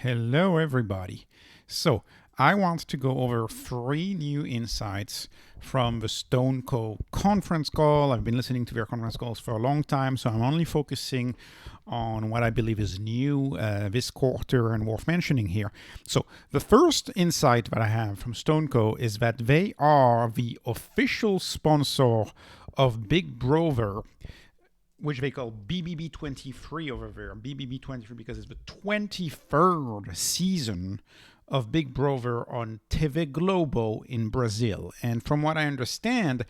Hello, everybody. So, I want to go over 3 new insights from the StoneCo conference call. I've been listening to their conference calls for a long time, so I'm only focusing on what I believe is new this quarter and worth mentioning here. So, the first insight that I have from StoneCo is that they are the official sponsor of Big Brother, which they call BBB23 over there. BBB23 because it's the 23rd season of Big Brother on TV Globo in Brazil. And from what I understand,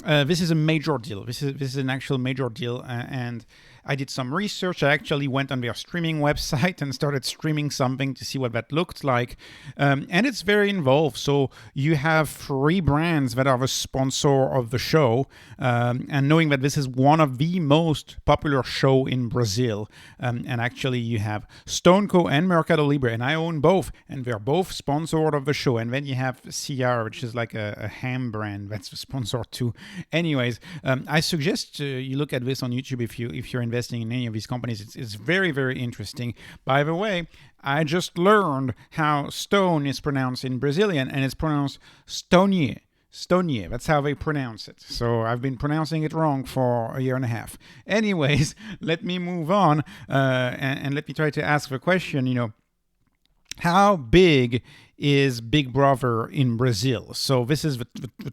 this is a major deal. This is an actual major deal, and I did some research. I actually went on their streaming website and started streaming something to see what that looked like. And it's very involved. So you have 3 brands that are the sponsor of the show. And knowing that this is one of the most popular show in Brazil. And actually you have StoneCo and Mercado Libre, and I own both. And they're both sponsored of the show. And then you have CR, which is like a ham brand that's the sponsor too. Anyways, I suggest you look at this on YouTube if you're investing in any of these companies. It's very, very interesting. By the way, I just learned how stone is pronounced in Brazilian, and it's pronounced stonier. Stonier, that's how they pronounce it. So I've been pronouncing it wrong for a year and a half. Anyways, let me move on and let me try to ask the question, how big is Big Brother in Brazil? So this is the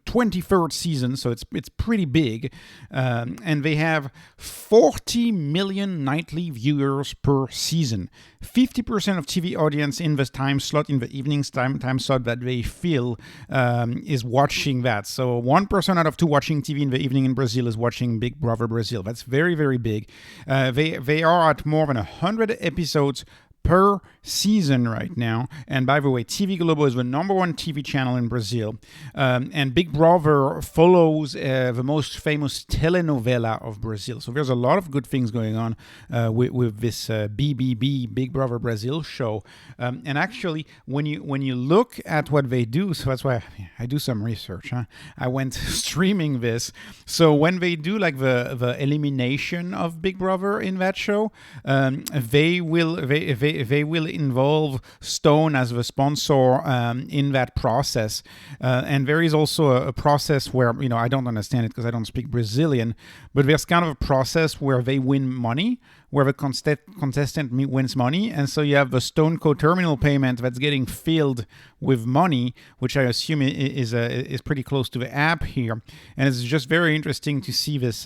23rd season, so it's pretty big. And they have 40 million nightly viewers per season. 50% of TV audience in the time slot, in the evening's time slot that they feel is watching that. So 1% out of 2 watching TV in the evening in Brazil is watching Big Brother Brazil. That's very, very big. They are at more than 100 episodes per season right now. And by the way, TV Globo is the #1 TV channel in Brazil. And Big Brother follows the most famous telenovela of Brazil. So there's a lot of good things going on with this BBB, Big Brother Brazil show. And actually, when you look at what they do, so that's why I do some research. I went streaming this. So when they do like the elimination of Big Brother in that show, they will involve Stone as the sponsor in that process. And there is also a process where, I don't understand it because I don't speak Brazilian, but there's kind of a process where they win money, where the contestant wins money. And so you have the StoneCo terminal payment that's getting filled with money, which I assume is pretty close to the app here. And it's just very interesting to see this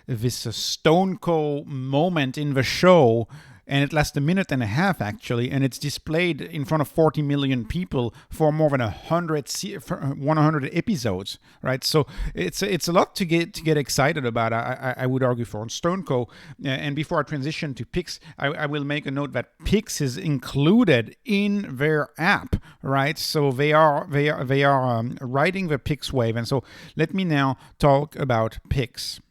StoneCo moment in the show. And it lasts a minute and a half, actually, and it's displayed in front of 40 million people for more than 100 episodes, right? So it's a lot to get excited about, I would argue, for StoneCo. And before I transition to PIX, I will make a note that PIX is included in their app, right? So they are riding the PIX wave. And so let me now talk about PIX.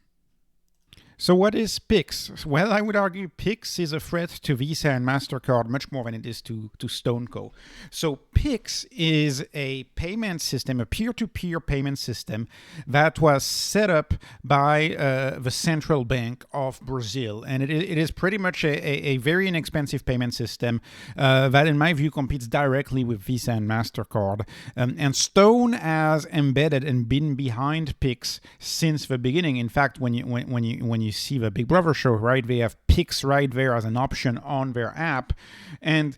So what is PIX? Well, I would argue PIX is a threat to Visa and MasterCard much more than it is to StoneCo. So PIX is a payment system, a peer-to-peer payment system that was set up by the Central Bank of Brazil. And it is pretty much a very inexpensive payment system that, in my view, competes directly with Visa and MasterCard. And Stone has embedded and been behind PIX since the beginning. In fact, when you see the Big Brother show, right, they have PIX right there as an option on their app. And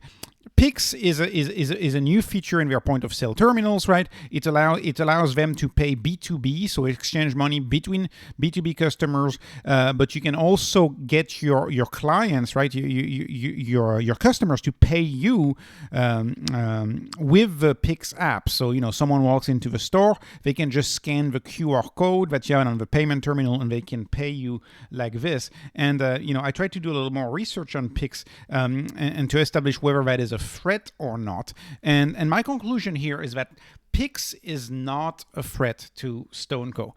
PIX is a new feature in their point of sale terminals, right? It allows them to pay B2B, so exchange money between B2B customers, but you can also get your clients, right? Your customers to pay you with the PIX app. So someone walks into the store, they can just scan the QR code that you have on the payment terminal, and they can pay you like this. And I tried to do a little more research on PIX and to establish whether that is a threat or not. And my conclusion here is that PIX is not a threat to StoneCo,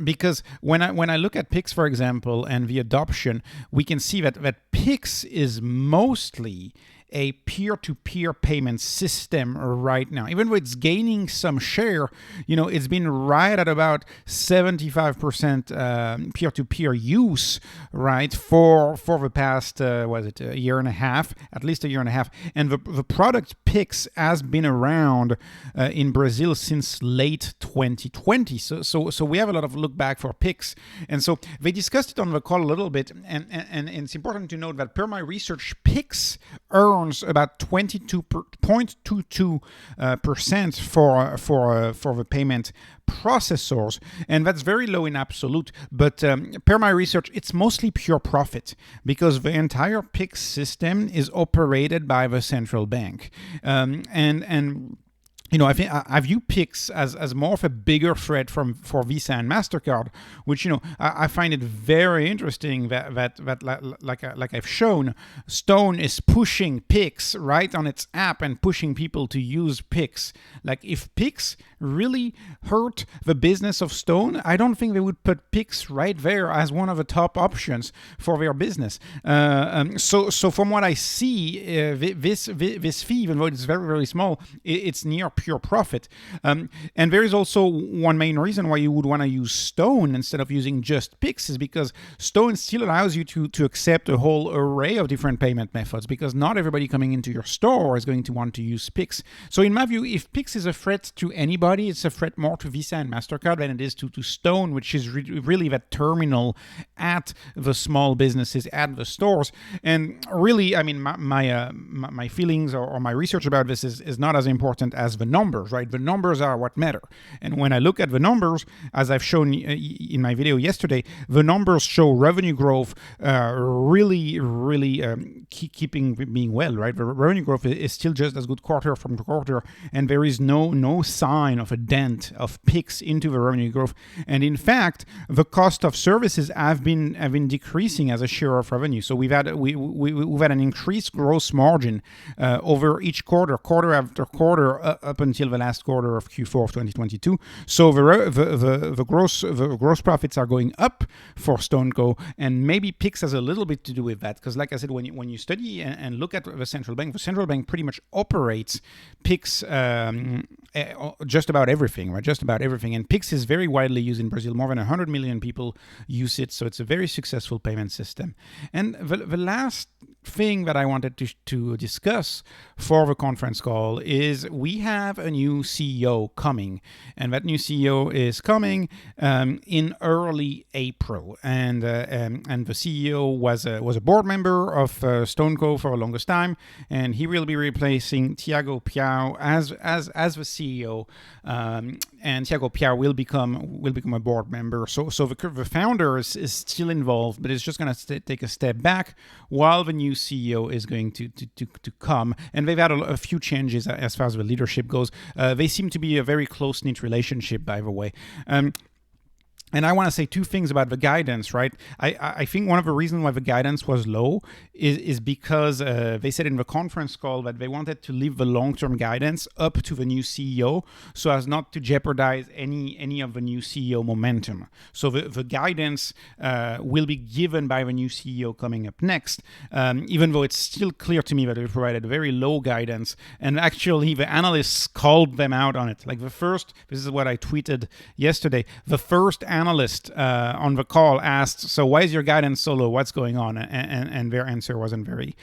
because when I look at PIX, for example, and the adoption, we can see that PIX is mostly a peer-to-peer payment system right now. Even though it's gaining some share, it's been right at about 75% peer-to-peer use, right, for the past, a year and a half, at least a year and a half. And the product PIX has been around in Brazil since late 2020. So we have a lot of look back for PIX. And so they discussed it on the call a little bit. And it's important to note that per my research, PIX earns about 22.22% for the payment processors, and that's very low in absolute, but per my research, it's mostly pure profit because the entire PIX system is operated by the central bank. I think I view PIX as more of a bigger threat for Visa and MasterCard, which I find it very interesting that like I've shown, Stone is pushing PIX right on its app and pushing people to use PIX. Like if PIX really hurt the business of Stone, I don't think they would put PIX right there as one of the top options for their business. So from what I see, this fee, even though it's very, very small, it's near pure profit. And there is also one main reason why you would want to use Stone instead of using just PIX is because Stone still allows you to accept a whole array of different payment methods, because not everybody coming into your store is going to want to use PIX. So in my view, if PIX is a threat to anybody, it's a threat more to Visa and MasterCard than it is to Stone, which is really that terminal at the small businesses, at the stores. And really, I mean, my feelings or my research about this is not as important as the numbers, right? The numbers are what matter. And when I look at the numbers, as I've shown in my video yesterday, the numbers show revenue growth really keeping being well, right? The revenue growth is still just as good quarter from quarter, and there is no sign of a dent of PIX into the revenue growth. And in fact, the cost of services have been decreasing as a share of revenue. So we've had an increased gross margin over each quarter after quarter up until the last quarter of Q4 of 2022. So the gross profits are going up for StoneCo, and maybe PIX has a little bit to do with that, because like I said, when you study and look at the central bank pretty much operates PIX just about everything, right? Just about everything. And PIX is very widely used in Brazil. More than 100 million people use it, so it's a very successful payment system. And the last thing that I wanted to discuss for the conference call is we have a new CEO coming, and that new CEO is coming in early April. And the CEO was a board member of StoneCo for the longest time, and he will be replacing Thiago Piau as the CEO. And Thiago Piau will become a board member. So the founder is still involved, but it's just going to take a step back while the new CEO is going to come. And they've had a few changes as far as the leadership goes. They seem to be a very close-knit relationship, by the way. And I want to say two things about the guidance, right? I think one of the reasons why the guidance was low is because they said in the conference call that they wanted to leave the long-term guidance up to the new CEO so as not to jeopardize any of the new CEO momentum. So the guidance will be given by the new CEO coming up next, even though it's still clear to me that they provided very low guidance. And actually, the analysts called them out on it. Like this is what I tweeted yesterday, the first analyst on the call asked, so why is your guidance so low? What's going on? And their answer wasn't very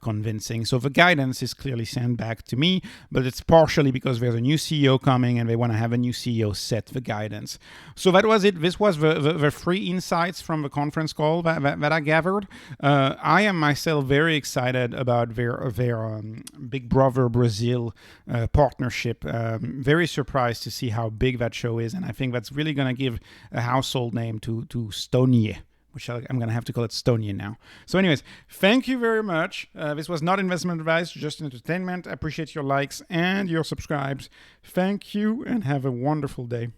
convincing. So the guidance is clearly sandbagged to me, but it's partially because there's a new CEO coming and they want to have a new CEO set the guidance. So that was it. This was the three insights from the conference call that I gathered. I am myself very excited about their Big Brother Brasil partnership. Very surprised to see how big that show is, and I think that's really going to give a household name to Stonie, which I'm going to have to call it Stonie now. So anyways, thank you very much. This was not investment advice, just entertainment. I appreciate your likes and your subscribes. Thank you and have a wonderful day.